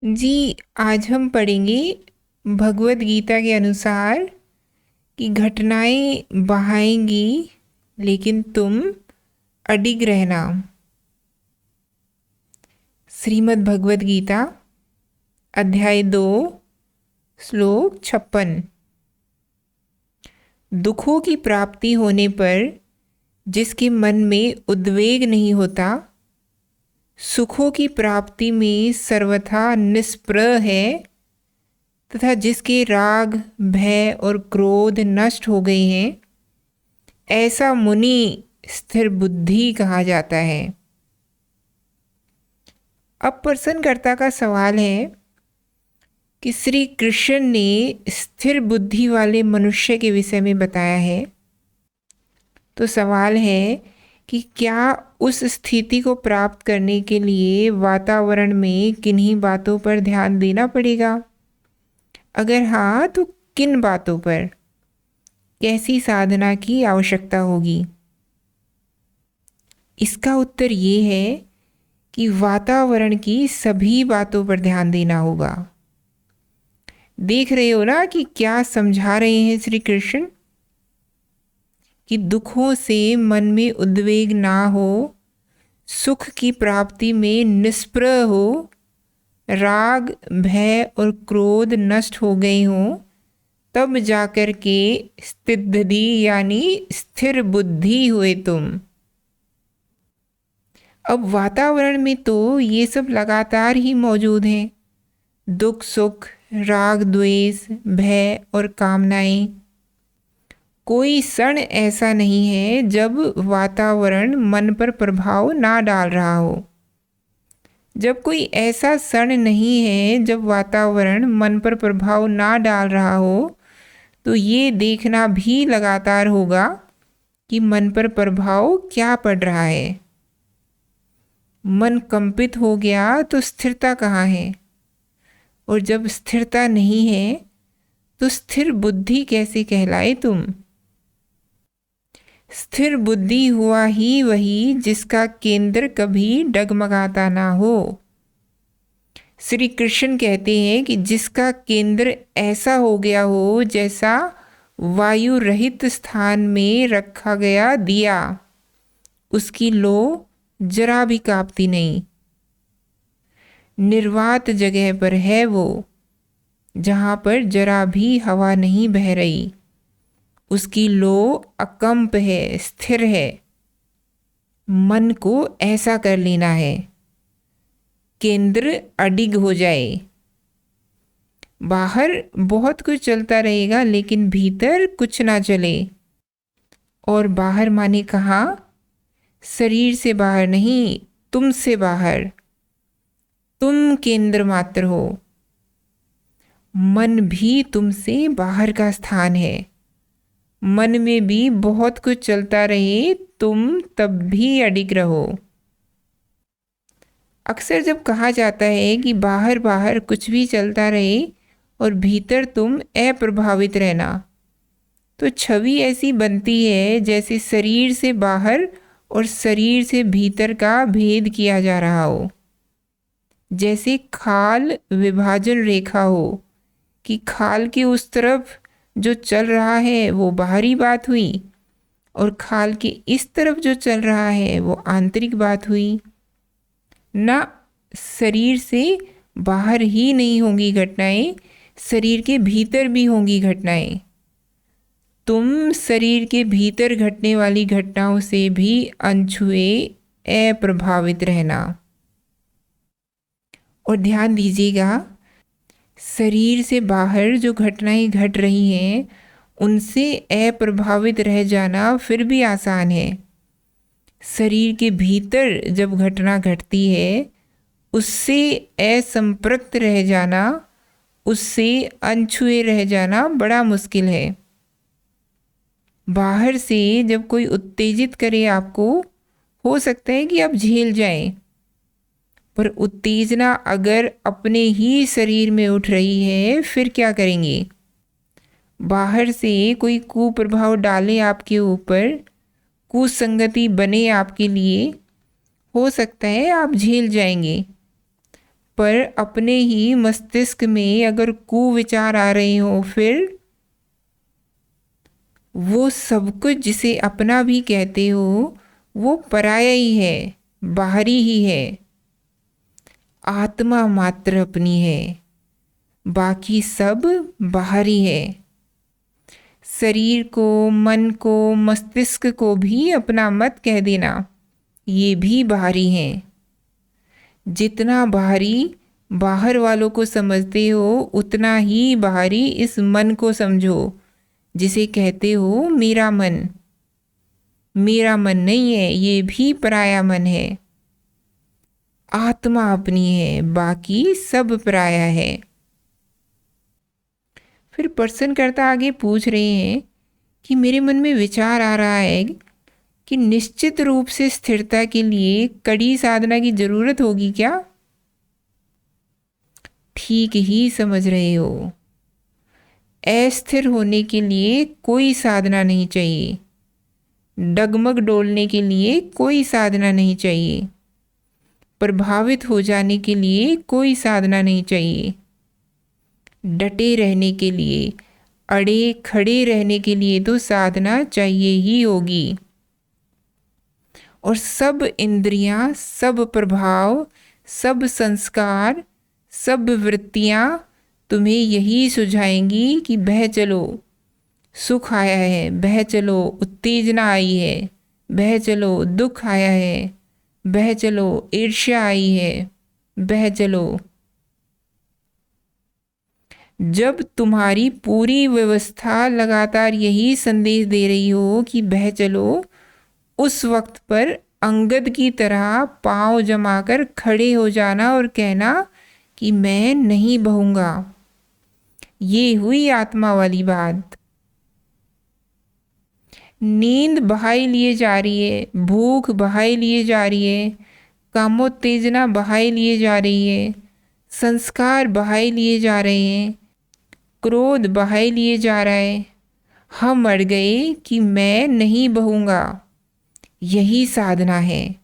जी, आज हम पढ़ेंगे भगवत गीता के अनुसार कि घटनाएं बहाएंगी लेकिन तुम अडिग रहना। श्रीमद् भगवत गीता अध्याय 2 श्लोक 56। दुखों की प्राप्ति होने पर जिसके मन में उद्वेग नहीं होता, सुखों की प्राप्ति में सर्वथा निष्प्रह है तथा जिसके राग भय और क्रोध नष्ट हो गए हैं, ऐसा मुनि स्थिर बुद्धि कहा जाता है। अब प्रश्नकर्ता का सवाल है कि श्री कृष्ण ने स्थिर बुद्धि वाले मनुष्य के विषय में बताया है, तो सवाल है कि क्या उस स्थिति को प्राप्त करने के लिए वातावरण में किन्हीं बातों पर ध्यान देना पड़ेगा? अगर हाँ, तो किन बातों पर? कैसी साधना की आवश्यकता होगी? इसका उत्तर ये है कि वातावरण की सभी बातों पर ध्यान देना होगा। देख रहे हो ना कि क्या समझा रहे हैं श्री कृष्ण कि दुखों से मन में उद्वेग ना हो, सुख की प्राप्ति में निष्प्रह हो, राग भय और क्रोध नष्ट हो गए हों, तब जाकर के स्थिति यानी स्थिर बुद्धि हुए तुम। अब वातावरण में तो ये सब लगातार ही मौजूद हैं, दुख सुख, राग द्वेष, भय और कामनाएं। कोई क्षण ऐसा नहीं है जब वातावरण मन पर प्रभाव ना डाल रहा हो। जब कोई ऐसा क्षण नहीं है जब वातावरण मन पर प्रभाव ना डाल रहा हो, तो ये देखना भी लगातार होगा कि मन पर प्रभाव क्या पड़ रहा है। मन कंपित हो गया तो स्थिरता कहाँ है? और जब स्थिरता नहीं है तो स्थिर बुद्धि कैसे कहलाए तुम? स्थिर बुद्धि हुआ ही वही जिसका केंद्र कभी डगमगाता ना हो। श्री कृष्ण कहते हैं कि जिसका केंद्र ऐसा हो गया हो जैसा वायु रहित स्थान में रखा गया दिया, उसकी लो जरा भी कांपती नहीं। निर्वात जगह पर है वो, जहाँ पर जरा भी हवा नहीं बह रही। उसकी लो अकंप है, स्थिर है। मन को ऐसा कर लेना है, केंद्र अडिग हो जाए। बाहर बहुत कुछ चलता रहेगा लेकिन भीतर कुछ ना चले। और बाहर माने कहाँ? शरीर से बाहर नहीं, तुमसे बाहर। तुम केंद्र मात्र हो। मन भी तुमसे बाहर का स्थान है। मन में भी बहुत कुछ चलता रहे, तुम तब भी अडिग रहो। अक्सर जब कहा जाता है कि बाहर बाहर कुछ भी चलता रहे और भीतर तुम अप्रभावित रहना, तो छवि ऐसी बनती है जैसे शरीर से बाहर और शरीर से भीतर का भेद किया जा रहा हो। जैसे खाल विभाजन रेखा हो कि खाल के उस तरफ जो चल रहा है वो बाहरी बात हुई और खाल के इस तरफ जो चल रहा है वो आंतरिक बात हुई ना। शरीर से बाहर ही नहीं होंगी घटनाएं, शरीर के भीतर भी होंगी घटनाएं। तुम शरीर के भीतर घटने वाली घटनाओं से भी अनछुए अप्रभावित रहना। और ध्यान दीजिएगा, शरीर से बाहर जो घटनाएं घट रही हैं उनसे अप्रभावित रह जाना फिर भी आसान है। शरीर के भीतर जब घटना घटती है उससे असंपृक्त रह जाना, उससे अनछुए रह जाना बड़ा मुश्किल है। बाहर से जब कोई उत्तेजित करे आपको, हो सकता है कि आप झेल जाएं, पर उत्तेजना अगर अपने ही शरीर में उठ रही है फिर क्या करेंगे? बाहर से कोई कुप्रभाव डाले आपके ऊपर, कुसंगति बने आपके लिए, हो सकता है आप झेल जाएंगे, पर अपने ही मस्तिष्क में अगर कुविचार आ रहे हो, फिर वो सब कुछ जिसे अपना भी कहते हो वो पराया ही है, बाहरी ही है। आत्मा मात्र अपनी है, बाकी सब बाहरी है। शरीर को, मन को, मस्तिष्क को भी अपना मत कह देना, ये भी बाहरी हैं। जितना बाहरी बाहर वालों को समझते हो, उतना ही बाहरी इस मन को समझो जिसे कहते हो मेरा मन। मेरा मन नहीं है, ये भी पराया मन है। आत्मा अपनी है, बाकी सब पराया है। फिर प्रश्नकर्ता आगे पूछ रहे हैं कि मेरे मन में विचार आ रहा है कि निश्चित रूप से स्थिरता के लिए कड़ी साधना की जरूरत होगी क्या? ठीक ही समझ रहे हो। अस्थिर होने के लिए कोई साधना नहीं चाहिए, डगमग डोलने के लिए कोई साधना नहीं चाहिए, प्रभावित हो जाने के लिए कोई साधना नहीं चाहिए। डटे रहने के लिए, अड़े खड़े रहने के लिए तो साधना चाहिए ही होगी। और सब इंद्रियां, सब प्रभाव, सब संस्कार, सब वृत्तियां तुम्हें यही सुझाएंगी कि बह चलो, सुख आया है, बह चलो, उत्तेजना आई है, बह चलो, दुख आया है, बह चलो, ईर्ष्या आई है, बह चलो। जब तुम्हारी पूरी व्यवस्था लगातार यही संदेश दे रही हो कि बह चलो, उस वक्त पर अंगद की तरह पांव जमाकर खड़े हो जाना और कहना कि मैं नहीं बहूंगा। ये हुई आत्मा वाली बात। नींद बहाई लिए जा रही है, भूख बहाई लिए जा रही है, कामोत्तेजना बहाई लिए जा रही है, संस्कार बहाई लिए जा रहे हैं, क्रोध बहाई लिए जा रहा है। हम अड़ गए कि मैं नहीं बहूंगा। यही साधना है,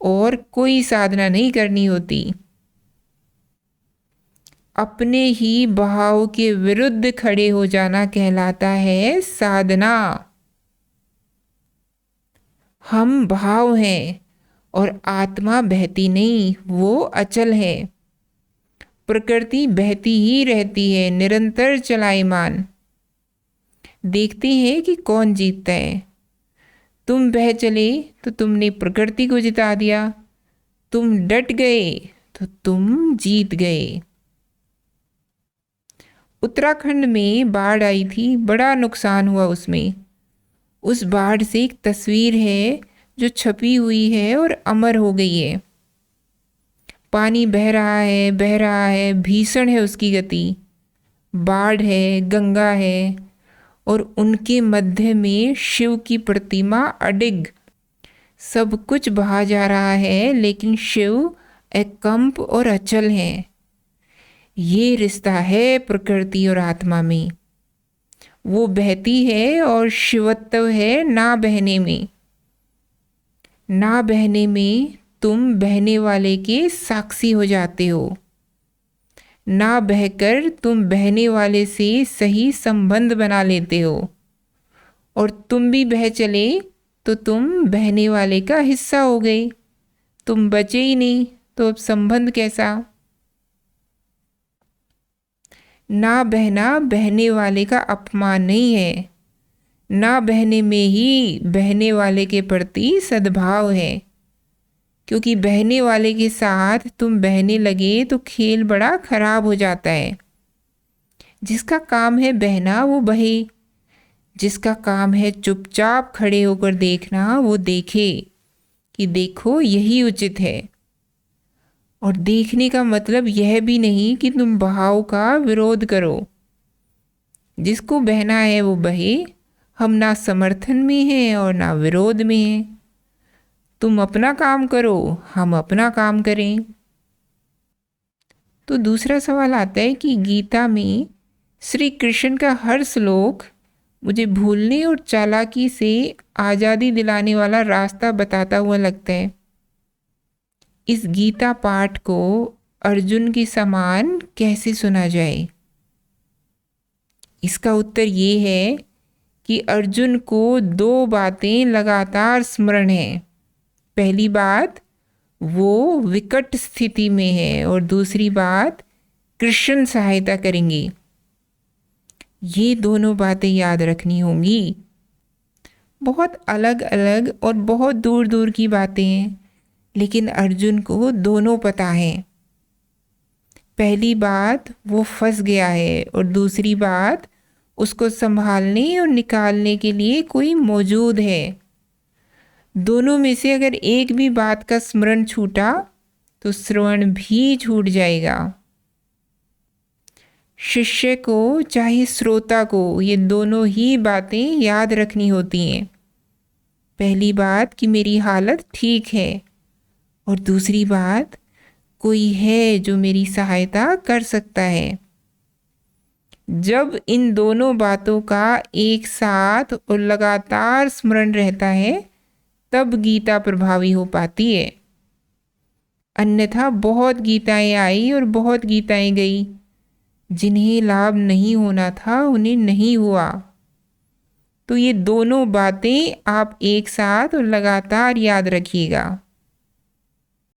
और कोई साधना नहीं करनी होती। अपने ही बहाव के विरुद्ध खड़े हो जाना कहलाता है साधना। हम बहाव हैं और आत्मा बहती नहीं, वो अचल है। प्रकृति बहती ही रहती है, निरंतर चलायमान। देखते हैं कि कौन जीतता है। तुम बह चले तो तुमने प्रकृति को जिता दिया, तुम डट गए तो तुम जीत गए। उत्तराखंड में बाढ़ आई थी, बड़ा नुकसान हुआ उसमें। उस बाढ़ से एक तस्वीर है जो छपी हुई है और अमर हो गई है। पानी बह रहा है, बह रहा है, भीषण है उसकी गति। बाढ़ है, गंगा है, और उनके मध्य में शिव की प्रतिमा अडिग। सब कुछ बहा जा रहा है, लेकिन शिव अकंप और अचल हैं। ये रिश्ता है प्रकृति और आत्मा में। वो बहती है और शिवत्व है ना बहने में। ना बहने में तुम बहने वाले के साक्षी हो जाते हो। ना बहकर तुम बहने वाले से सही संबंध बना लेते हो। और तुम भी बह चले तो तुम बहने वाले का हिस्सा हो गए। तुम बचे ही नहीं, तो अब संबंध कैसा? ना बहना बहने वाले का अपमान नहीं है। ना बहने में ही बहने वाले के प्रति सद्भाव है। क्योंकि बहने वाले के साथ तुम बहने लगे तो खेल बड़ा खराब हो जाता है। जिसका काम है बहना वो बहे, जिसका काम है चुपचाप खड़े होकर देखना वो देखे कि देखो यही उचित है। और देखने का मतलब यह भी नहीं कि तुम बहाव का विरोध करो। जिसको बहना है वो बहे। हम ना समर्थन में हैं और ना विरोध में हैं। तुम अपना काम करो, हम अपना काम करें। तो दूसरा सवाल आता है कि गीता में श्री कृष्ण का हर श्लोक मुझे भूलने और चालाकी से आज़ादी दिलाने वाला रास्ता बताता हुआ लगता है। इस गीता पाठ को अर्जुन के समान कैसे सुना जाए? इसका उत्तर ये है कि अर्जुन को दो बातें लगातार स्मरण है। पहली बात, वो विकट स्थिति में है, और दूसरी बात, कृष्ण सहायता करेंगे। ये दोनों बातें याद रखनी होंगी। बहुत अलग अलग और बहुत दूर दूर की बातें हैं, लेकिन अर्जुन को दोनों पता है। पहली बात, वो फंस गया है, और दूसरी बात, उसको संभालने और निकालने के लिए कोई मौजूद है। दोनों में से अगर एक भी बात का स्मरण छूटा तो श्रवण भी छूट जाएगा। शिष्य को चाहे श्रोता को ये दोनों ही बातें याद रखनी होती हैं। पहली बात कि मेरी हालत ठीक है, और दूसरी बात, कोई है जो मेरी सहायता कर सकता है। जब इन दोनों बातों का एक साथ और लगातार स्मरण रहता है, तब गीता प्रभावी हो पाती है। अन्यथा बहुत गीताएं आई और बहुत गीताएं गई। जिन्हें लाभ नहीं होना था उन्हें नहीं हुआ। तो ये दोनों बातें आप एक साथ और लगातार याद रखिएगा।